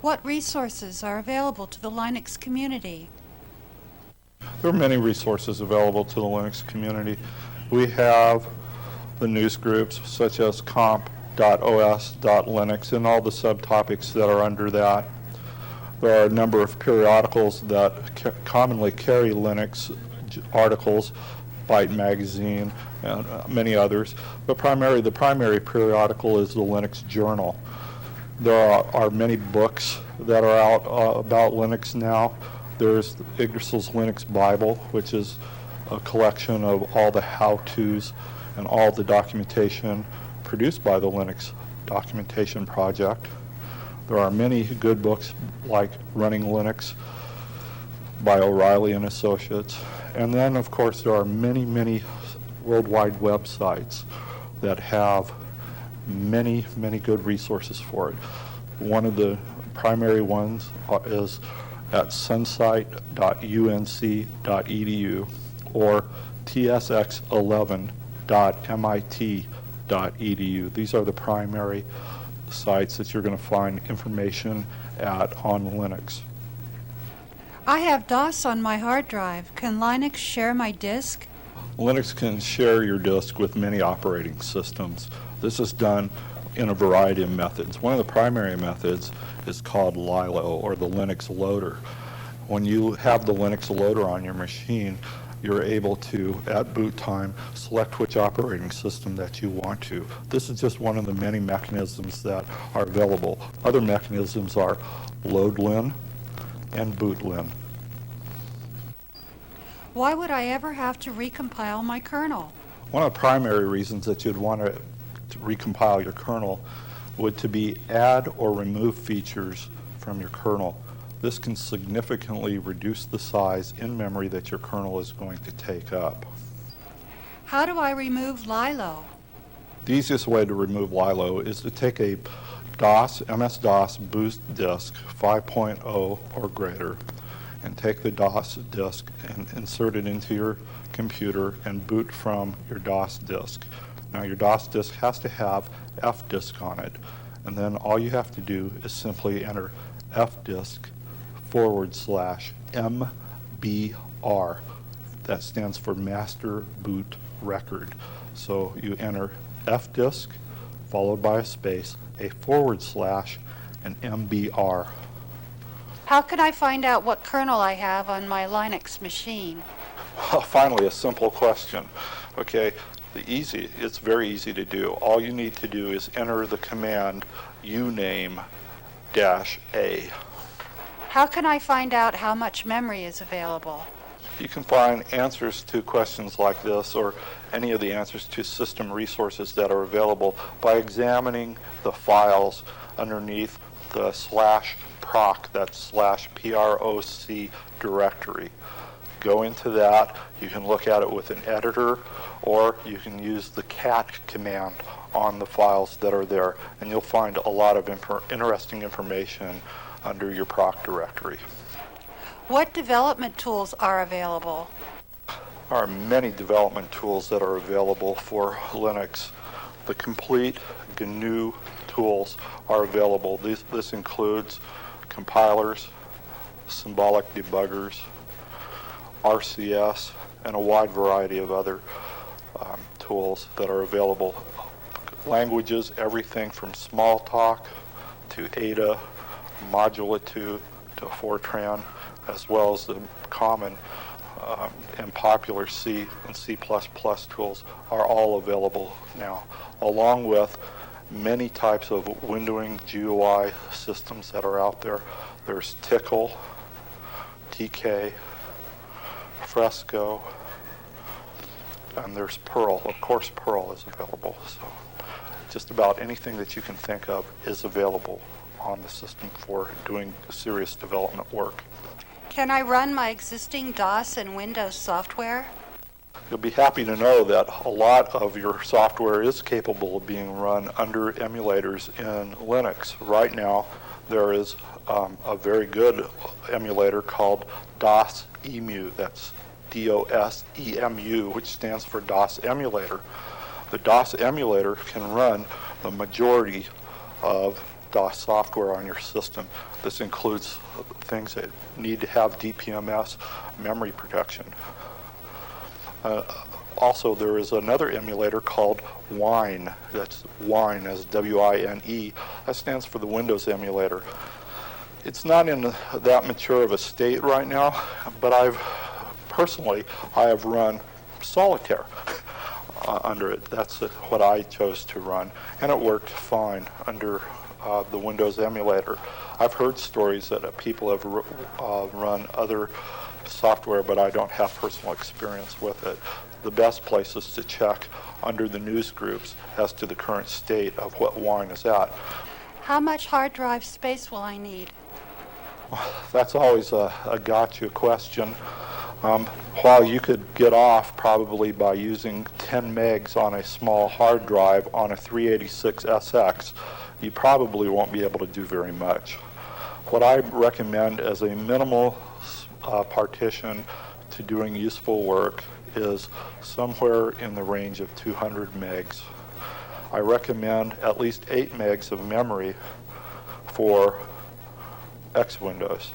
What resources are available to the Linux community? There are many resources available to the Linux community. We have the news groups such as comp.os.linux and all the subtopics that are under that. There are a number of periodicals that commonly carry Linux articles, Byte Magazine, and many others. But the primary periodical is the Linux Journal. There are many books that are out about Linux now. There's Yggdrasil's Linux Bible, which is a collection of all the how-tos and all the documentation produced by the Linux Documentation Project. There are many good books like Running Linux by O'Reilly and Associates. And then, of course, there are many, many worldwide websites that have many, many good resources for it. One of the primary ones is at sunsite.unc.edu or tsx11.mit.edu. These are the primary sites that you're going to find information at on Linux. I have DOS on my hard drive. Can Linux share my disk? Linux can share your disk with many operating systems. This is done in a variety of methods. One of the primary methods is called Lilo, or the Linux loader. When you have the Linux loader on your machine, you're able to, at boot time, select which operating system that you want to. This is just one of the many mechanisms that are available. Other mechanisms are loadlin and bootlin. Why would I ever have to recompile my kernel? One of the primary reasons that you'd want to recompile your kernel would to be add or remove features from your kernel. This can significantly reduce the size in memory that your kernel is going to take up. How do I remove Lilo? The easiest way to remove Lilo is to take a MS-DOS boot disk 5.0 or greater and take the DOS disk and insert it into your computer and boot from your DOS disk. Now your DOS disk has to have fdisk on it, and then all you have to do is simply enter fdisk/MBR. That stands for Master Boot Record. So you enter fdisk followed by a space, a / and MBR. How can I find out what kernel I have on my Linux machine? Finally, a simple question. Okay, it's very easy to do. All you need to do is enter the command uname-a. How can I find out how much memory is available? You can find answers to questions like this or any of the answers to system resources that are available by examining the files underneath the /proc, that's /proc directory. Go into that. You can look at it with an editor, or you can use the cat command on the files that are there, and you'll find a lot of interesting information under your proc directory. What development tools are available? There are many development tools that are available for Linux. The complete GNU tools are available. This includes compilers, symbolic debuggers, RCS, and a wide variety of other tools that are available. Languages, everything from Smalltalk to Ada, Modulitude to Fortran, as well as the common and popular C and C++ tools are all available now, along with many types of windowing GUI systems that are out there. There's Tickle, TK, Fresco, and there's Perl. Of course, Perl is available. So just about anything that you can think of is available on the system for doing serious development work. Can I run my existing DOS and Windows software? You'll be happy to know that a lot of your software is capable of being run under emulators in Linux. Right now, there is a very good emulator called DOS-EMU. That's DOS-EMU, which stands for DOS emulator. The DOS emulator can run the majority of DOS software on your system. This includes things that need to have DPMS memory protection. Also, there is another emulator called Wine. That's Wine, as W-I-N-E. That stands for the Windows emulator. It's not in that mature of a state right now, but I have run Solitaire under it. That's what I chose to run, and it worked fine under the Windows emulator. I've heard stories that people have run other software, but I don't have personal experience with it. The best place is to check under the news groups as to the current state of what Wine is at. How much hard drive space will I need? That's always a gotcha question. While you could get off probably by using 10 megs on a small hard drive on a 386SX, you probably won't be able to do very much. What I recommend as a minimal partition to doing useful work is somewhere in the range of 200 megs. I recommend at least 8 megs of memory for X Windows.